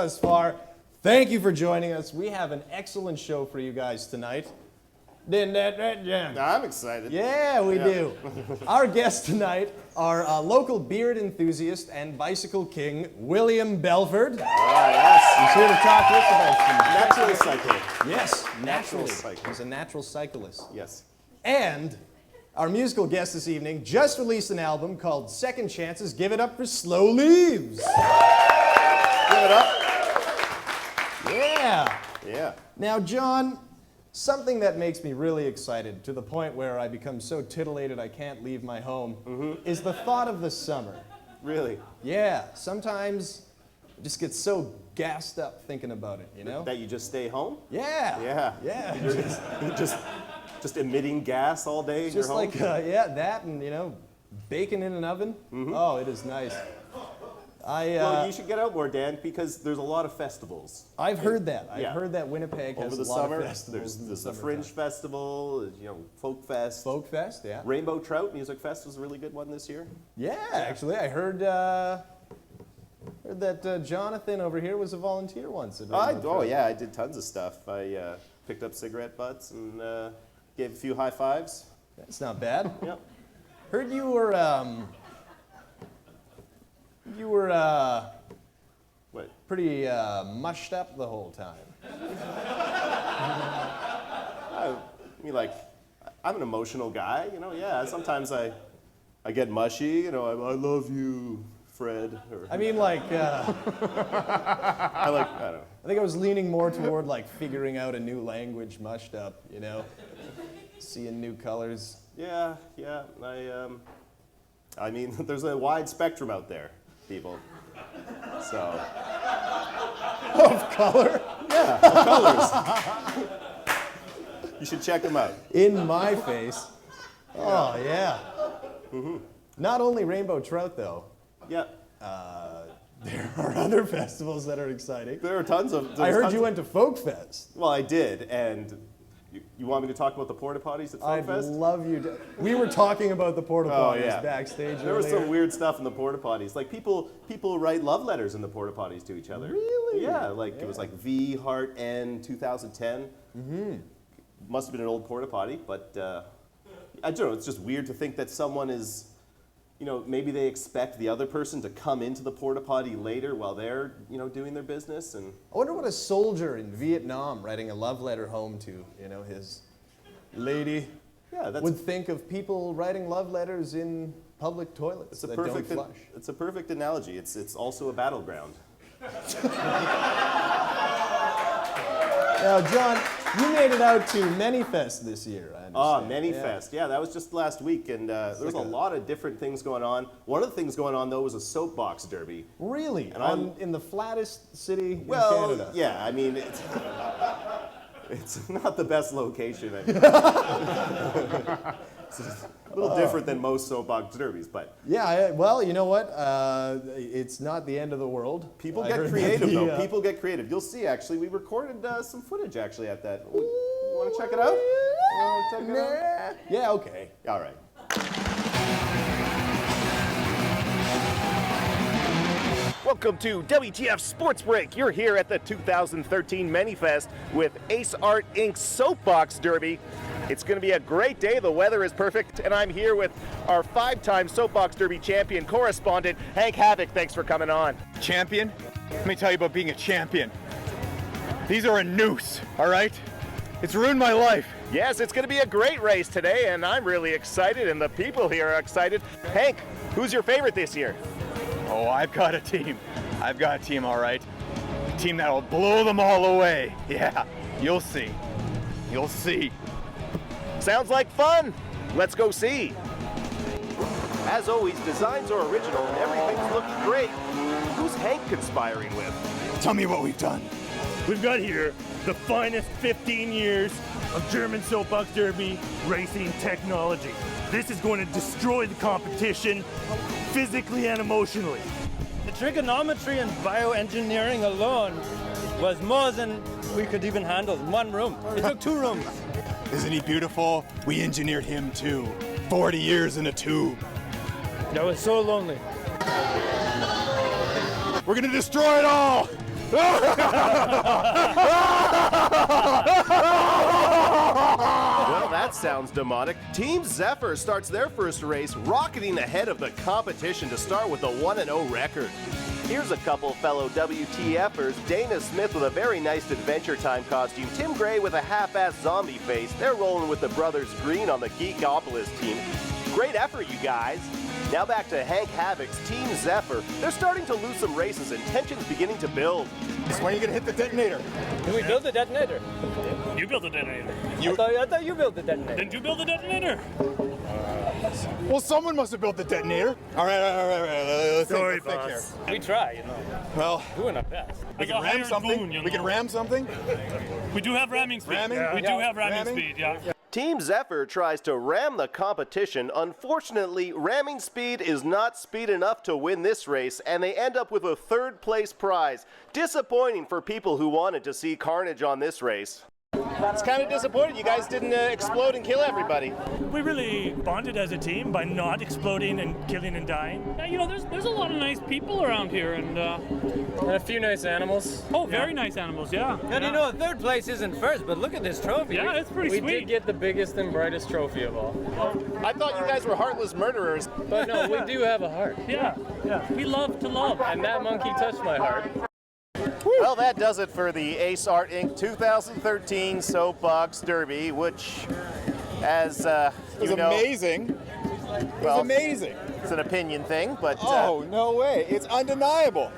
thus far. Thank you for joining us. We have an excellent show for you guys tonight. I'm excited. Yeah, we do. Our guests tonight are local beard enthusiast and bicycle king, William Belford. Yes. He's here to talk to us about Natural cycling. Yes, Natural naturally. cycling. He's a natural cyclist. Yes. And our musical guest this evening just released an album called Second Chances. Give it up for Slow Leaves. Give it up. Yeah. Yeah. Now, John, something that makes me really excited to the point where I become so titillated I can't leave my home is the thought of the summer. Really? Yeah, sometimes I just get so gassed up thinking about it, you know? That you just stay home? Yeah. Yeah. Yeah. You're just emitting gas all day in your Just home? like, yeah, that and, you know, bacon in an oven. Oh, it is nice. Well, you should get out more, Dan, because there's a lot of festivals. I've heard that. I've Yeah. heard that Winnipeg has Over the a lot summer, of festivals. there's the Fringe Festival, you know, Folk Fest. Folk Fest, yeah. Rainbow Trout Music Fest was a really good one this year. Yeah, actually, I heard that Jonathan over here was a volunteer once. At Rainbow Trout. Yeah, I did tons of stuff. I picked up cigarette butts and gave a few high fives. That's not bad. Yep. Heard you were What? pretty mushed up the whole time. I mean, like, I'm an emotional guy, you know. Yeah, sometimes I get mushy, you know. I love you, Fred. Or, I mean, like, I don't know. I think I was leaning more toward like figuring out a new language mushed up, you know, seeing new colors. Yeah. I mean, there's a wide spectrum out there, people. So. Of color? Yeah, of colors. You should check them out. In my face. Oh, yeah. Not only Rainbow Trout, though. Yeah. There are other festivals that are exciting. There are tons of. I heard you went to Folk Fest. Well, I did, and you want me to talk about the porta potties at Folk I'd Fest? love you to. We were talking about the porta potties yeah. backstage There was earlier. some weird stuff in the porta potties. Like people write love letters in the porta potties to each other. Really? Yeah, like it was like V Heart N 2010. Must have been an old porta potty, but I don't know. It's just weird to think that someone is, you know, maybe they expect the other person to come into the porta potty later while they're, you know, doing their business. And I wonder what a soldier in Vietnam writing a love letter home to, you know, his lady would think of people writing love letters in public toilets that don't flush. It's a perfect analogy. It's also a battleground. Now, John, you made it out to Manyfest this year, I understand. Manyfest. Yeah, that was just last week, and there was a lot of different things going on. One of the things going on, though, was a soapbox derby. Really? And in the flattest city in Well, Canada? yeah, I mean, it's not the best location. I mean. It's a little different than most soapbox derbies, but... Yeah, well, you know what? It's not the end of the world. People get creative, though. People get creative. You'll see, actually, we recorded some footage, actually, at that. You want to check it out? Yeah, okay. All right. Welcome to WTF Sports Break. You're here at the 2013 Manyfest with AceArt Inc. Soapbox Derby. It's going to be a great day. The weather is perfect, and I'm here with our 5-time Soapbox Derby champion correspondent, Hank Havoc. Thanks for coming on. Champion? Let me tell you about being a champion. These are a noose, all right? It's ruined my life. Yes, it's going to be a great race today, and I'm really excited, and the people here are excited. Hank, who's your favorite this year? Oh, I've got a team. I've got a team, all right? A team that'll blow them all away. Yeah, you'll see. You'll see. Sounds like fun. Let's go see. As always, designs are original and everything's looking great. Who's Hank conspiring with? Tell me what we've done. We've got here the finest 15 years of German soapbox derby racing technology. This is going to destroy the competition physically and emotionally. The trigonometry and bioengineering alone was more than we could even handle in one room. It took 2 rooms. Isn't he beautiful? We engineered him too. 40 years in a tube. That was so lonely. We're gonna destroy it all! Well, that sounds demonic. Team Zephyr starts their first race rocketing ahead of the competition to start with a 1-0 record. Here's a couple fellow WTFers, Dana Smith with a very nice Adventure Time costume, Tim Gray with a half-ass zombie face. They're rolling with the Brothers Green on the Geekopolis team. Great effort, you guys. Now back to Hank Havoc's Team Zephyr. They're starting to lose some races and tension's beginning to build. When are you gonna hit the detonator? Did we build the detonator? You built the detonator. I thought you built the detonator. Didn't you build the detonator? Well, someone must have built the detonator. All right. Let's Sorry, think here. boss. We try, you know. Well, Doing our best. we As a can ram hired something. goon, you We can know. ram something. We do have ramming speed. Ramming? We do have ramming Ramming? speed, yeah. Team Zephyr tries to ram the competition. Unfortunately, ramming speed is not speed enough to win this race, and they end up with a third place prize. Disappointing for people who wanted to see carnage on this race. It's kind of disappointing. You guys didn't explode and kill everybody. We really bonded as a team by not exploding and killing and dying. Yeah, you know, there's a lot of nice people around here, and a few nice animals. very nice animals, yeah. And you know, third place isn't first, but look at this trophy. Yeah, it's pretty we sweet. did get the biggest and brightest trophy of all. I thought you guys were heartless murderers. But no, we do have a heart. Yeah, we love to love. And that monkey touched my heart. Well, that does it for the AceArt Inc. 2013 Soapbox Derby, which, as It was you know, amazing. It well, was amazing. it's an opinion thing, but Oh, no way. It's undeniable.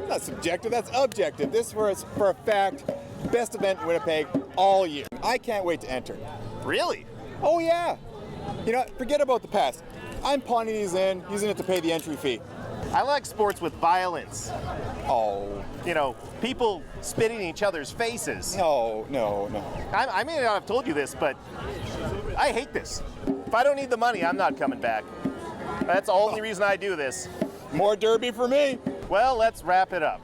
That's subjective, that's objective. This was, for a fact, best event in Winnipeg all year. I can't wait to enter. really? Oh, yeah. You know, forget about the past. I'm pawning these in, using it to pay the entry fee. I like sports with violence. Oh, You know, people spitting in each other's faces. no. I may not have told you this, but I hate this. If I don't need the money, I'm not coming back. That's the only reason I do this. More derby for me. Well, let's wrap it up.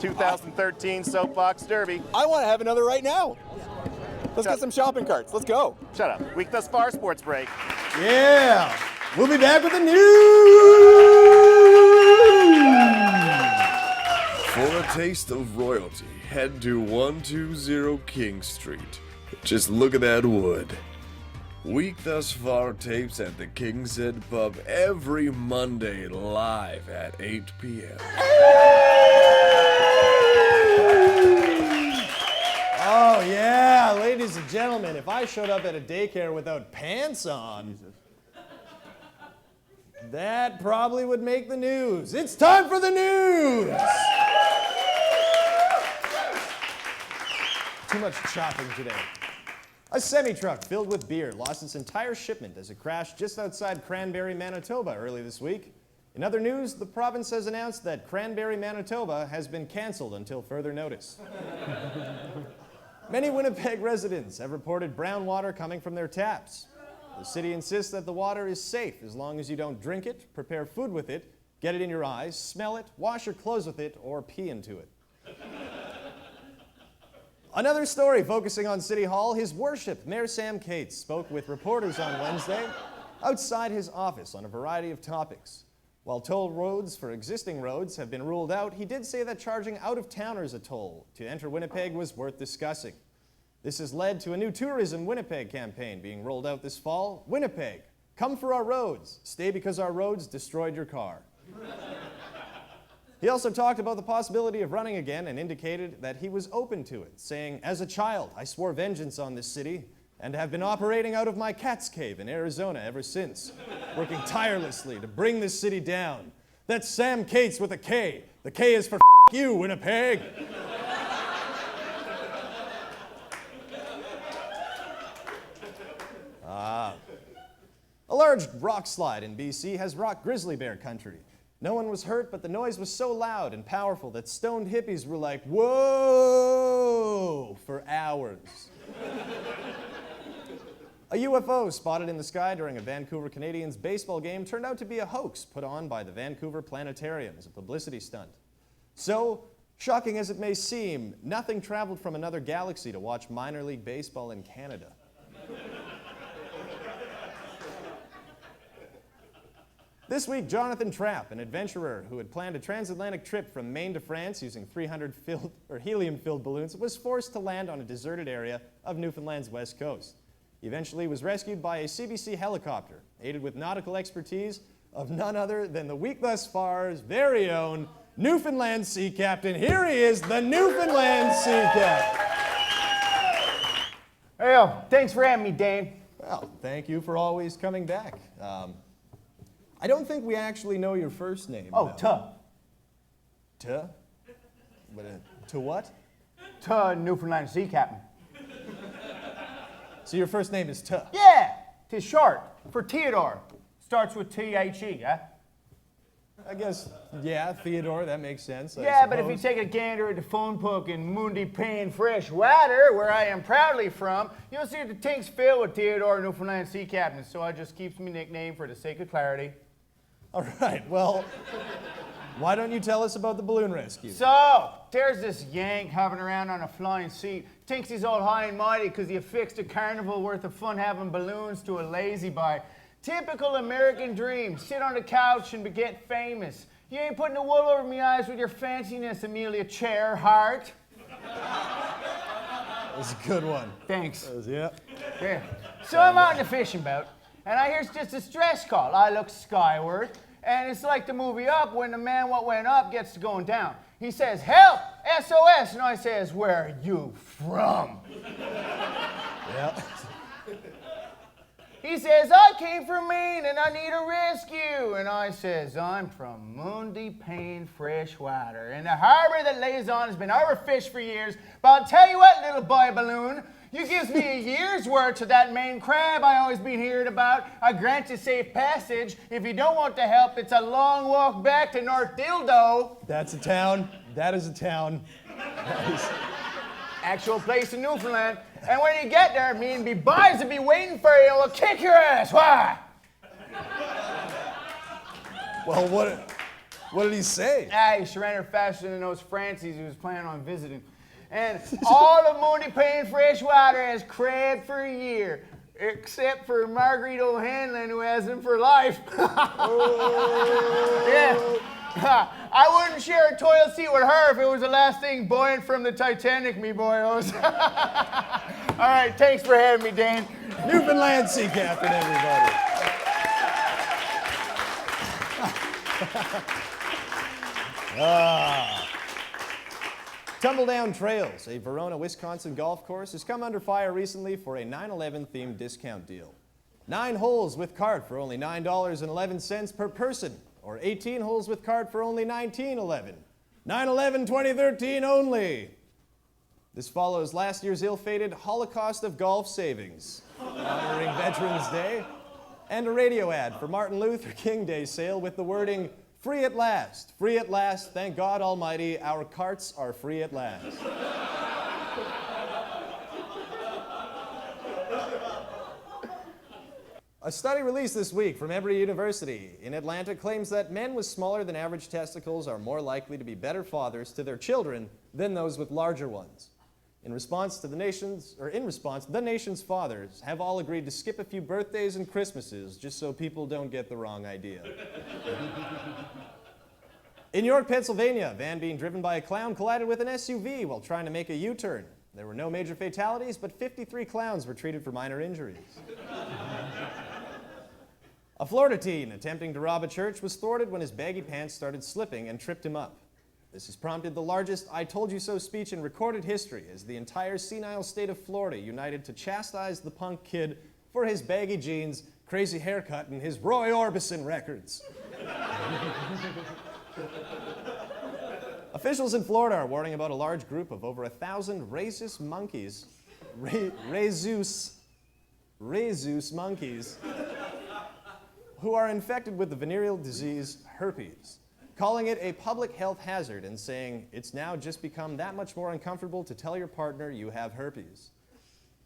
2013 Soapbox Derby. I want to have another right now. Let's Shut- get some shopping carts. Let's go. Shut up. Week thus far, sports break. Yeah. We'll be back with the news. For a taste of royalty, head to 120 King Street. Just look at that wood. Week Thus Far tapes at the King's Head Pub every Monday live at 8 p.m. Oh, yeah, ladies and gentlemen, if I showed up at a daycare without pants on, that probably would make the news. It's time for the news! Too much chopping today. A semi-truck filled with beer lost its entire shipment as it crashed just outside Cranberry, Manitoba early this week. In other news, the province has announced that Cranberry, Manitoba has been canceled until further notice. Many Winnipeg residents have reported brown water coming from their taps. The city insists that the water is safe as long as you don't drink it, prepare food with it, get it in your eyes, smell it, wash your clothes with it, or pee into it. Another story focusing on City Hall, His Worship, Mayor Sam Cates spoke with reporters on Wednesday outside his office on a variety of topics. While toll roads for existing roads have been ruled out, he did say that charging out-of-towners a toll to enter Winnipeg was worth discussing. This has led to a new Tourism Winnipeg campaign being rolled out this fall. Winnipeg, come for our roads. Stay because our roads destroyed your car. He also talked about the possibility of running again and indicated that he was open to it, saying, "As a child, I swore vengeance on this city and have been operating out of my cat's cave in Arizona ever since, working tirelessly to bring this city down. That's Sam Cates with a K. The K is for you, Winnipeg." A large rock slide in BC has rocked grizzly bear country. No one was hurt, but the noise was so loud and powerful that stoned hippies were like, "Whoa," for hours. A UFO spotted in the sky during a Vancouver Canadians baseball game turned out to be a hoax put on by the Vancouver Planetarium as a publicity stunt. So, shocking as it may seem, nothing traveled from another galaxy to watch minor league baseball in Canada. This week, Jonathan Trapp, an adventurer who had planned a transatlantic trip from Maine to France using 300 helium-filled balloons, was forced to land on a deserted area of Newfoundland's west coast. He eventually was rescued by a CBC helicopter, aided with nautical expertise of none other than the week thus far's very own Newfoundland Sea Captain. Here he is, the Newfoundland Sea Captain. Hey, thanks for having me, Dane. Well, thank you for always coming back. I don't think we actually know your first name. Oh, Tuh. Tuh? To what? Tuh, Newfoundland Sea Captain. So your first name is Tuh? Yeah, 'tis short for Theodore. Starts with T-H-E, huh? I guess, yeah, Theodore, that makes sense. Yeah, but if you take a gander at the phone book in Mundi Pain Fresh Water, where I am proudly from, you'll see the tink's filled with Theodore Newfoundland Sea Captain, so I just keeps me nickname for the sake of clarity. All right, well, why don't you tell us about the balloon rescue? So, there's this yank hovering around on a flying seat. Thinks he's all high and mighty because he affixed a carnival worth of fun having balloons to a lazy boy. Typical American dream, sit on the couch and get famous. You ain't putting the wool over me eyes with your fanciness, Amelia Chairheart. That's a good one. Thanks. Yeah. Yeah. So I'm out in the fishing boat, and I hear just a stress call. I look skyward, and it's like the movie Up when the man what went up gets to going down. He says, help, SOS, and I says, where are you from? Yeah. He says, I came from Maine and I need a rescue. And I says, I'm from Mundi Pain Fresh Water. And the harbor that lays on has been overfished for years. But I'll tell you what, little boy balloon, you gives me a year's worth to that Maine crab I always been hearing about. I grant you safe passage. If you don't want the help, it's a long walk back to North Dildo. That's a town. That is a town. Actual place in Newfoundland. And when you get there, me and me boys will be waiting for you and we'll kick your ass. Why? Well, what did he say? He surrendered faster than those Francies he was planning on visiting. And all of Mundi Pain Fresh Water has crabbed for a year, except for Marguerite O'Hanlon, who has them for life. Yeah. I wouldn't share a toilet seat with her if it was the last thing buoyant from the Titanic, me boyos. All right, thanks for having me, Dane. Newfoundland Sea Captain, everybody. Tumbledown Trails, a Verona, Wisconsin golf course, has come under fire recently for a 9/11 themed discount deal. 9 holes with cart for only $9.11 per person, or 18 holes with cart for only $19.11. 9/11/2013 only. This follows last year's ill-fated Holocaust of Golf Savings, honoring Veterans Day, and a radio ad for Martin Luther King Day sale with the wording, free at last, thank God Almighty, our carts are free at last. A study released this week from Emory University in Atlanta claims that men with smaller than average testicles are more likely to be better fathers to their children than those with larger ones. In response, the nation's fathers have all agreed to skip a few birthdays and Christmases just so people don't get the wrong idea. In York, Pennsylvania, a van being driven by a clown collided with an SUV while trying to make a U-turn. There were no major fatalities, but 53 clowns were treated for minor injuries. A Florida teen attempting to rob a church was thwarted when his baggy pants started slipping and tripped him up. This has prompted the largest I told you so speech in recorded history as the entire senile state of Florida united to chastise the punk kid for his baggy jeans, crazy haircut, and his Roy Orbison records. Officials in Florida are warning about a large group of over 1,000 rhesus monkeys, rhesus monkeys, who are infected with the venereal disease herpes, calling it a public health hazard and saying it's now just become that much more uncomfortable to tell your partner you have herpes.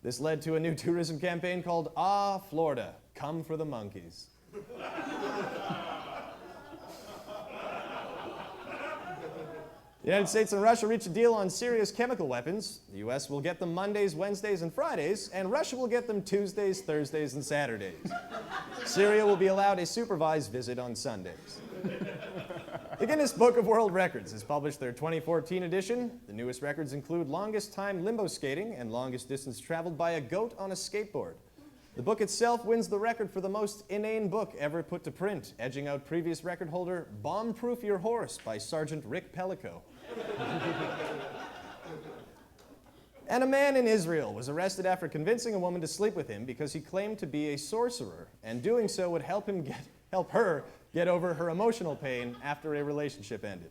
This led to a new tourism campaign called Ah, Florida, come for the monkeys. The United States and Russia reach a deal on serious chemical weapons. The U.S. will get them Mondays, Wednesdays, and Fridays, and Russia will get them Tuesdays, Thursdays, and Saturdays. Syria will be allowed a supervised visit on Sundays. The Guinness Book of World Records has published their 2014 edition. The newest records include longest time limbo skating and longest distance traveled by a goat on a skateboard. The book itself wins the record for the most inane book ever put to print, edging out previous record holder Bomb-Proof Your Horse by Sergeant Rick Pellico. And a man in Israel was arrested after convincing a woman to sleep with him because he claimed to be a sorcerer, and doing so would help her get over her emotional pain after a relationship ended.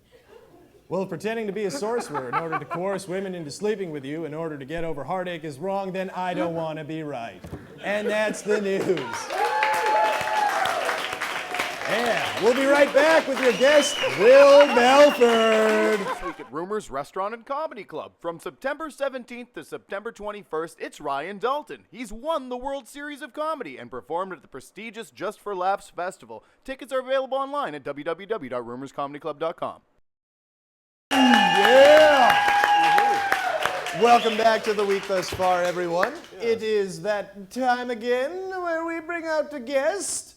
Well, if pretending to be a sorcerer in order to coerce women into sleeping with you in order to get over heartache is wrong, then I don't want to be right. And that's the news. Yeah, we'll be right back with your guest, Will Belford. This week at Rumors Restaurant and Comedy Club. From September 17th to September 21st, it's Ryan Dalton. He's won the World Series of Comedy and performed at the prestigious Just for Laughs Festival. Tickets are available online at www.rumorscomedyclub.com. Yeah! Welcome back to the week thus far, everyone. Yeah. It is that time again where we bring out the guest.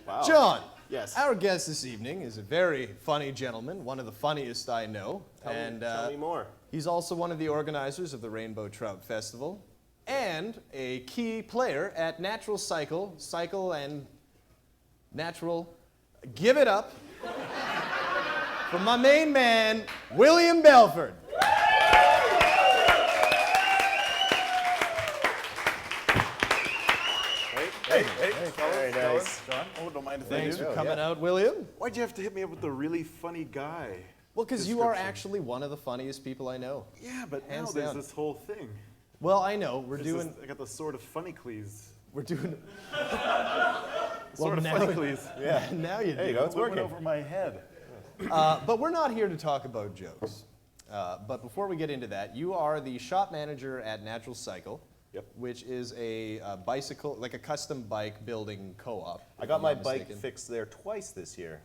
Wow. John. Yes. Our guest this evening is a very funny gentleman, one of the funniest I know. Tell me more. He's also one of the organizers of the Rainbow Trout Festival and a key player at Natural Cycle and Natural. Give it up for my main man, William Belford. Hey, very nice. John, don't mind if Thanks I do. for coming out, William. Why'd you have to hit me up with the really funny guy? Well, because you are actually one of the funniest people I know. Yeah, but now Hands there's down. this whole thing. Well, I know. I got the sword of funny clees. We're doing. Sword of funny clees. Yeah. Now you do. There you go. It's Went working. over my head. But we're not here to talk about jokes. But before we get into that, you are the shop manager at Natural Cycle. Yep. Which is a bicycle, like a custom bike building co-op. I got my bike fixed there twice this year.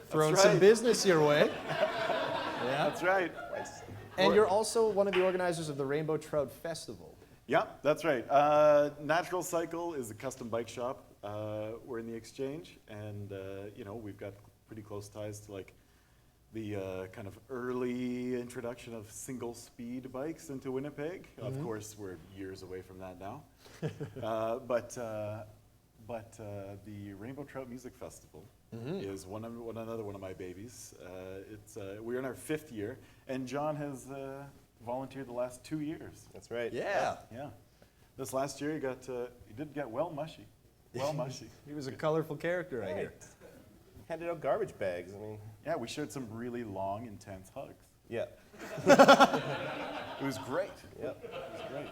Throwing That's some right. business your way. Yeah. That's right. Twice. And you're also one of the organizers of the Rainbow Trout Festival. Yeah, that's right. Natural Cycle is a custom bike shop. We're in the Exchange, and we've got pretty close ties to like the kind of early introduction of single-speed bikes into Winnipeg. Mm-hmm. Of course, we're years away from that now. But the Rainbow Trout Music Festival is another one of my babies. We're in our 5th year, and John has volunteered the last 2 years. That's right. Yeah. Yeah. This last year, he did get well mushy. Well mushy. He was a colorful character, I hear. Handed out garbage bags. I mean, Yeah, we shared some really long, intense hugs. yeah. It was great. Yep. It was great.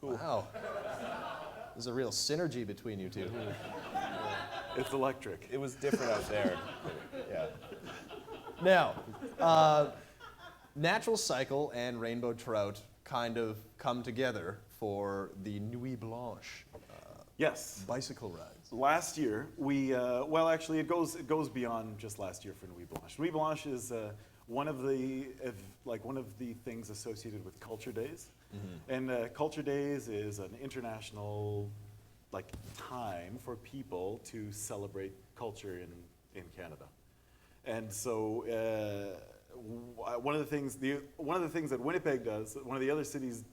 Cool. Wow. There's a real synergy between you two. It's electric. It was different out there. Yeah. Now, Natural Cycle and Rainbow Trout kind of come together for the Nuit Blanche Yes. bicycle rides. Last year, we actually it goes beyond just last year for Nuit Blanche. Nuit Blanche is one of the things associated with Culture Days, and Culture Days is an international time for people to celebrate culture in Canada, and so one of the things that Winnipeg does, one of the other cities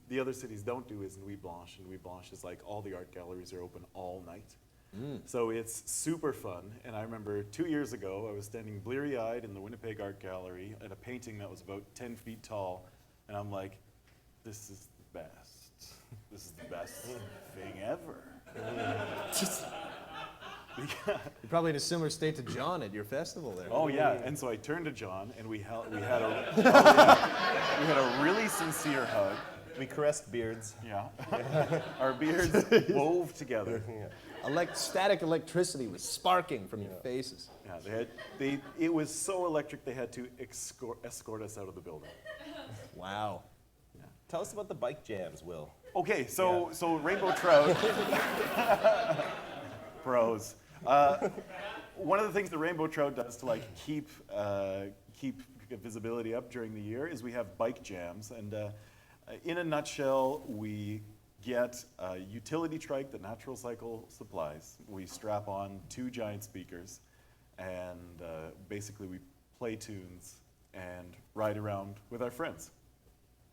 don't do is Nuit Blanche. And Nuit Blanche is like all the art galleries are open all night. So it's super fun. And I remember 2 years ago, I was standing bleary-eyed in the Winnipeg Art Gallery at a painting that was about 10 feet tall. And I'm like, this is the best. This is the best thing ever. You're probably in a similar state to John at your festival there. Oh yeah, and so I turned to John, and we had a really sincere hug. We caressed beards. Yeah, our beards wove together. Static electricity was sparking from your faces. Yeah, it was so electric they had to escort us out of the building. Wow. Tell us about the bike jams, Will. Okay, so Rainbow Trout, pros. one of the things the Rainbow Trout does to like keep visibility up during the year is we have bike jams, and in a nutshell, we get a utility trike that Natural Cycle supplies. We strap on 2 giant speakers, and basically we play tunes and ride around with our friends.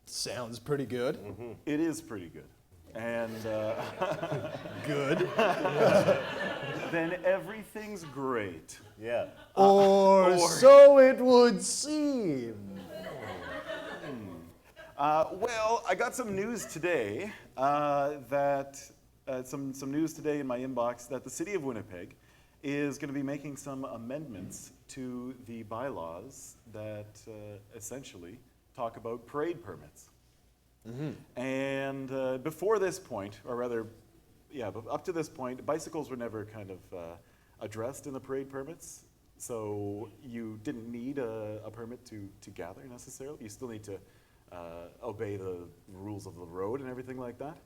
Sounds pretty good. It is pretty good. And Good. then everything's great. Yeah. Or so it would seem. Well, I got some news today some news today in my inbox that the city of Winnipeg is going to be making some amendments to the bylaws that essentially talk about parade permits. And before this point, or rather, but up to this point, bicycles were never kind of addressed in the parade permits. So you didn't need a permit to gather necessarily. You still need to obey the rules of the road and everything like that.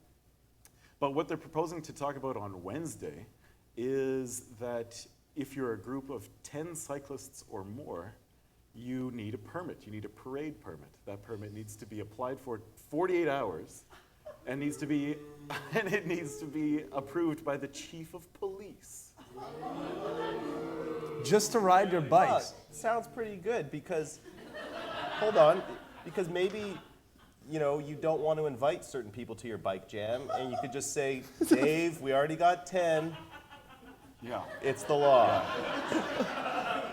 But what they're proposing to talk about on Wednesday is that if you're a group of 10 cyclists or more, you need a permit. You need a parade permit. That permit needs to be applied for 48 hours and it needs to be approved by the chief of police. Just to ride your bikes. Sounds pretty good because, hold on, because maybe, you don't want to invite certain people to your bike jam, and you could just say, Dave, we already got 10. Yeah. It's the law.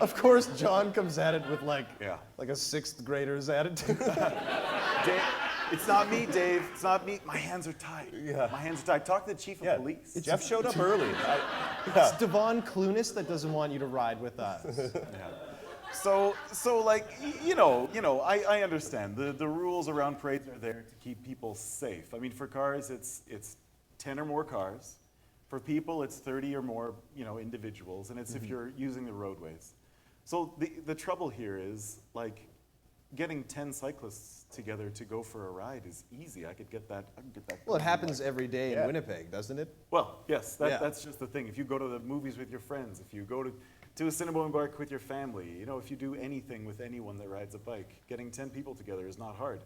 Of course, John comes at it with like Yeah. a 6th grader's attitude. Dave, it's not me, Dave. It's not me. My hands are tied. Yeah. My hands are tied. Talk to the chief of police. Jeff showed up early. It's Devon Clunis that doesn't want you to ride with us. So like, I understand. The rules around parades are there to keep people safe. I mean, for cars, it's 10 or more cars. For people, it's 30 or more, individuals, and it's if you're using the roadways. So the trouble here is, like, getting 10 cyclists together to go for a ride is easy. I could get that. Well, it happens every day in Winnipeg, doesn't it? Well, yes, that's just the thing. If you go to the movies with your friends, if you go to a cinema embark with your family, if you do anything with anyone that rides a bike, getting 10 people together is not hard.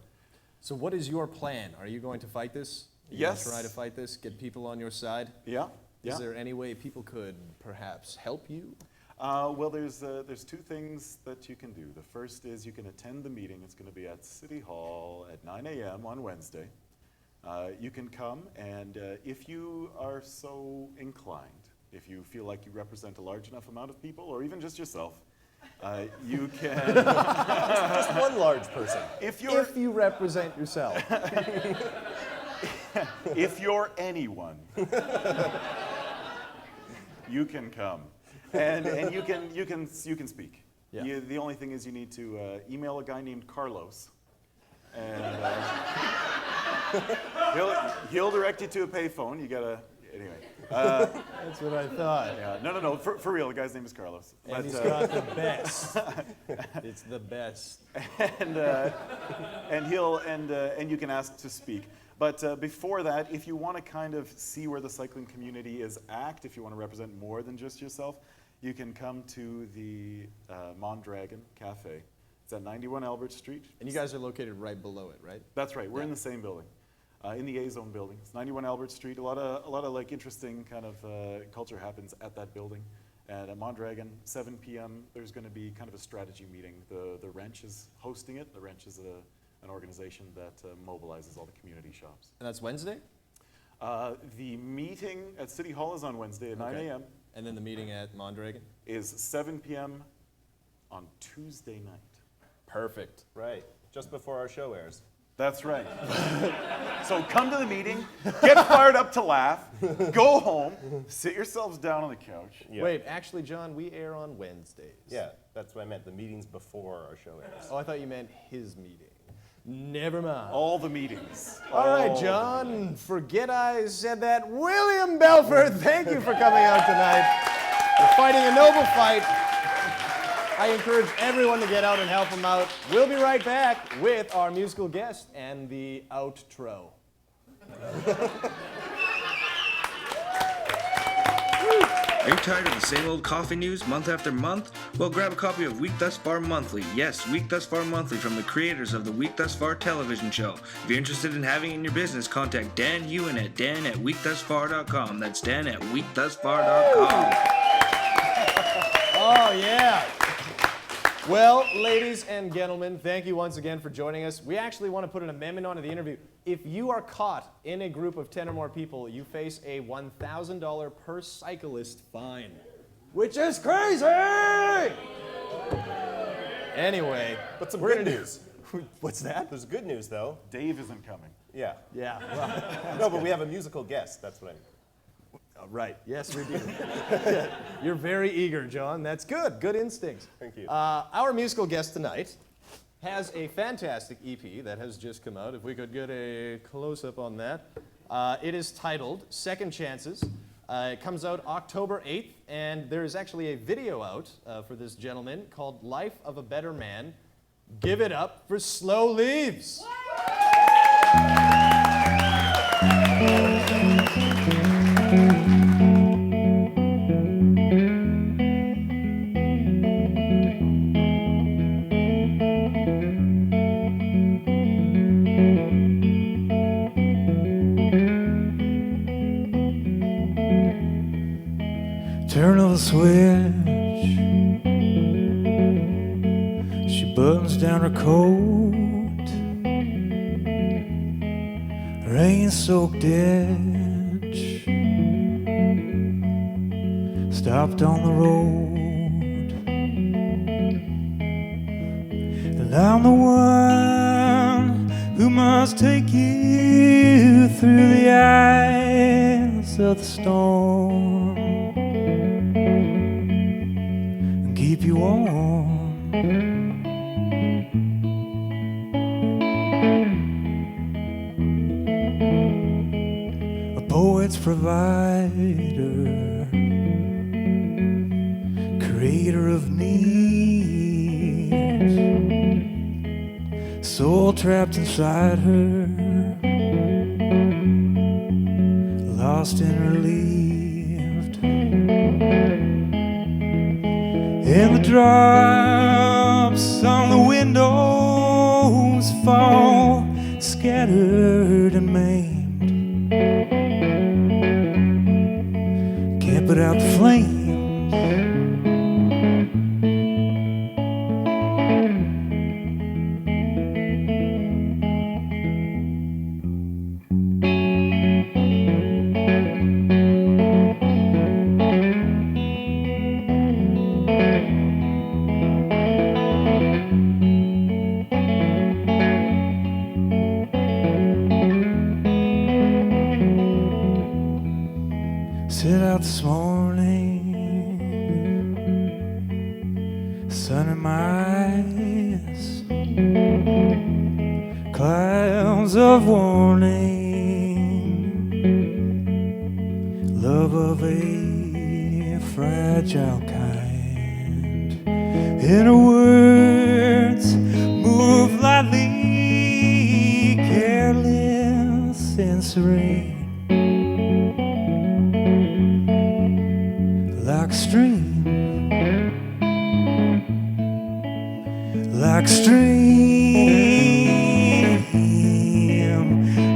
So what is your plan? Are you going to fight this? You Yes. Try to fight this, get people on your side? Yeah. Is there any way people could perhaps help you? Well, there's 2 things that you can do. The first is you can attend the meeting. It's going to be at City Hall at 9 a.m. on Wednesday. You can come, and if you are so inclined, if you feel like you represent a large enough amount of people, or even just yourself, you can... Just one large person. If you represent yourself. If you're anyone, you can come, and you can speak. Yeah. The only thing is you need to email a guy named Carlos, and he'll direct you to a payphone. You gotta anyway. That's what I thought. Yeah, no. For real, the guy's name is Carlos. And he's got the best. It's the best. and you can ask to speak. But before that, if you want to kind of see where the cycling community is at, if you want to represent more than just yourself, you can come to the Mondragon Cafe. It's at 91 Albert Street. And you guys are located right below it, right? That's right. We're in the same building, in the A-Zone building. It's 91 Albert Street. A lot of like interesting kind of culture happens at that building. And at Mondragon, 7 p.m. There's going to be kind of a strategy meeting. The Wrench is hosting it. The Wrench is an organization that mobilizes all the community shops. And that's Wednesday? The meeting at City Hall is on Wednesday at 9 a.m. And then the meeting at Mondragon? Is 7 p.m. on Tuesday night. Perfect. Right. Just before our show airs. That's right. So come to the meeting, get fired up to laugh, go home, sit yourselves down on the couch. Yeah. Wait, actually, John, we air on Wednesdays. Yeah, that's what I meant. The meeting's before our show airs. Oh, I thought you meant his meeting. Never mind. All the meetings. All right, John, forget I said that. William Belford, thank you for coming out tonight. You're fighting a noble fight. I encourage everyone to get out and help him out. We'll be right back with our musical guest and the outro. Woo. Are you tired of the same old coffee news month after month? Well, grab a copy of Week Thus Far Monthly. Yes, Week Thus Far Monthly from the creators of the Week Thus Far television show. If you're interested in having it in your business, contact Dan Ewan at dan@weekthusfar.com. That's Dan at weekthusfar.com. Oh, yeah. Well, ladies and gentlemen, thank you once again for joining us. We actually want to put an amendment onto the interview. If you are caught in a group of 10 or more people, you face a $1,000 per cyclist fine, which is crazy! Anyway, But some we're good gonna news. What's that? There's good news, though. Dave isn't coming. Yeah. Yeah, well, No, but we have a musical guest. That's what I mean. right. Yes, we do. You're very eager, John. That's good. Good instincts. Thank you. Our musical guest tonight has a fantastic EP that has just come out. If we could get a close-up on that. It is titled Second Chances. It comes out October 8th, and there is actually a video out for this gentleman called Life of a Better Man. Give it up for Slow Leaves. Turn of the switch. She buttons down her coat. Rain-soaked ditch stopped on the road, and I'm the one who must take you through the eyes of the storm and keep you warm. A poet's provider, creator of needs, soul trapped inside her, lost and relieved. And the drops on the windows fall scattered and maimed. Can't put out the flames. Set out this morning, sun in my eyes, clouds of warning, love of a fragile kind. In her words, move lightly, careless and serene. Like stream, like stream,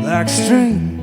like stream.